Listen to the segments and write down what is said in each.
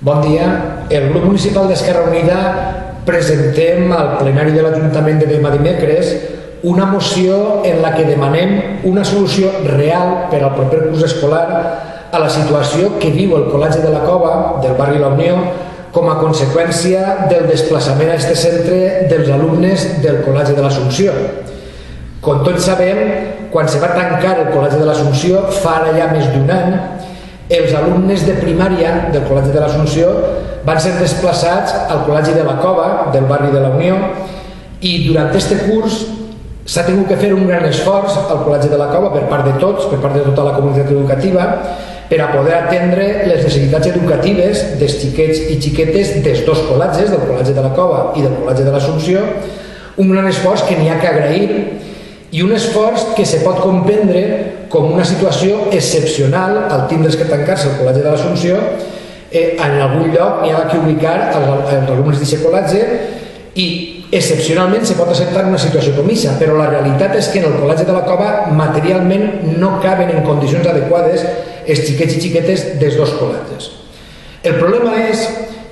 Bon dia. El grup municipal d'Esquerra Unida presentem al plenari de l'Ajuntament de demà dimecres una moció en la que demanem una solució real per al proper curs escolar a la situació que viu el Col·legi de la Cova del barri La Unió com a conseqüència del desplaçament a aquest centre dels alumnes del Col·legi de l'Assumpció. Com tots sabem, quan se va tancar el Col·legi de l'Assumpció fa ara ja més d'un any, els alumnes de primària del Col·legi de l'Assumpció van ser desplaçats al Col·legi de la Cova del barri de La Unió i durant aquest curs s'ha tingut que fer un gran esforç al Col·legi de la Cova per part de tots, per part de tota la comunitat educativa, per a poder atendre les necessitats educatives dels xiquets i xiquetes dels dos col·legis, del Col·legi de la Cova i del Col·legi de l'Assumpció, un gran esforç que n'hi ha que agrair i un esforç que se pot comprendre com una situació excepcional al tindre's que tancar-se al Col·legi de l'Assumpció. En algun lloc n'hi ha que ubicar els alumnes d'aquest col·legi i excepcionalment se pot acceptar una situació com aquesta, però la realitat és que en el Col·legi de la Cova materialment no caben en condicions adequades els xiquets i xiquetes dels dos col·legis. El problema és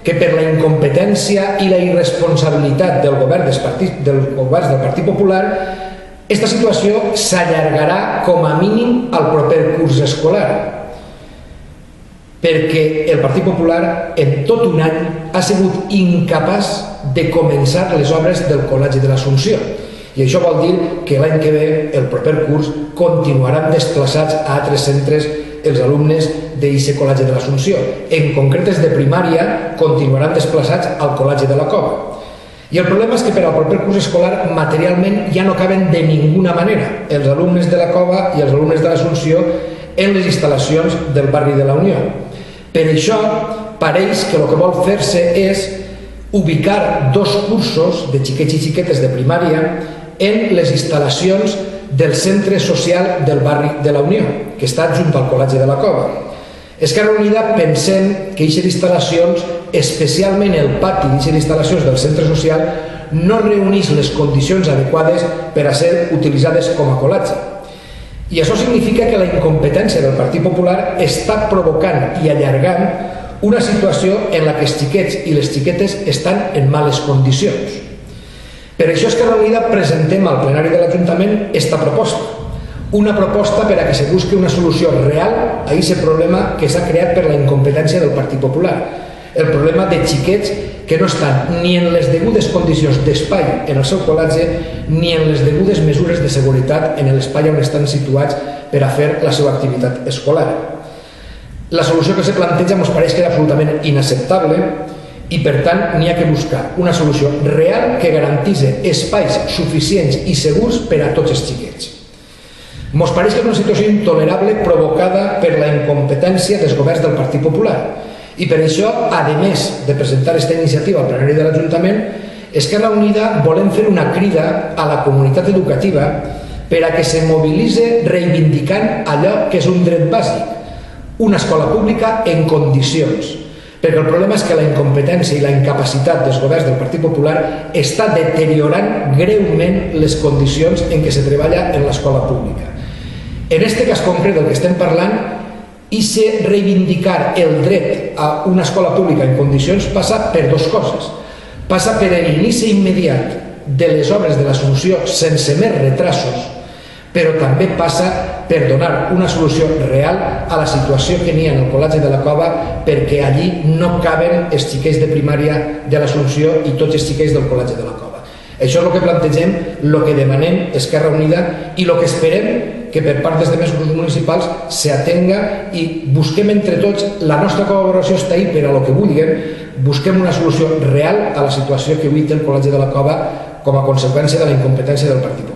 que per la incompetència i la irresponsabilitat del govern del Partit Popular, aquesta situació s'allargarà com a mínim al proper curs escolar, perquè el Partit Popular en tot un any ha sigut incapaç de començar les obres del Col·legi de l'Assumpció. I això vol dir que l'any que ve, el proper curs, continuaran desplaçats a altres centres els alumnes d'aquest Col·legi de l'Assumpció. En concret, els de primària continuaran desplaçats al Col·legi de la Cova. I el problema és que per al proper curs escolar materialment ja no caben de ninguna manera els alumnes de la Cova i els alumnes de l'Assumpció en les instal·lacions del barri de la Unió. Per això, pareix que el que vol fer-se és ubicar dos cursos de xiquets i xiquetes de primària en les instal·lacions del centre social del barri de la Unió, que està junt al Col·legi de la Cova. Esquerra Unida pensem que aquestes instal·lacions, especialment el pati d'aquestes instal·lacions del centre social, no reuneix les condicions adequades per a ser utilitzades com a col·legi. I això significa que la incompetència del Partit Popular està provocant i allargant una situació en la que els xiquets i les xiquetes estan en males condicions. Per això Esquerra Unida presentem al plenari de l'Ajuntament aquesta proposta, una proposta per a que se busqui una solució real a aquest problema que s'ha creat per la incompetència del Partit Popular, el problema de xiquets que no estan ni en les degudes condicions d'espai en el seu col·legi ni en les degudes mesures de seguretat en l'espai on estan situats per a fer la seva activitat escolar. La solució que se planteja ens pareix que és absolutament inacceptable i, per tant, n'hi ha que buscar una solució real que garantisse espais suficients i segurs per a tots els xiquets. Ens pareix que és una situació intolerable provocada per la incompetència dels governs del Partit Popular. I per això, a més de presentar aquesta iniciativa al plenari de l'Ajuntament, Esquerra Unida volem fer una crida a la comunitat educativa per a que se mobilitzi reivindicant allò que és un dret bàsic, una escola pública en condicions. Perquè el problema és que la incompetència i la incapacitat dels governs del Partit Popular està deteriorant greument les condicions en què se treballa en l'escola pública. En aquest cas concret del que estem parlant, i reivindicar el dret a una escola pública en condicions passa per dues coses. Passa per l'inici immediat de les obres de l'Assumpció sense més retrasos, però també passa per donar una solució real a la situació que n'hi ha en el Col·legi de la Cova, perquè allí no caben els xiquets de primària de l'Assumpció i tots els xiquets del Col·legi de la Cova. Això és el que plantegem, el que demanem Esquerra Unida i el que esperem que per part dels altres grups municipals s'atenga i busquem entre tots, la nostra col·laboració està ahí per a lo que vulguem, busquem una solució real a la situació que avui té el Col·legi de la Cova com a conseqüència de la incompetència del Partit Popular.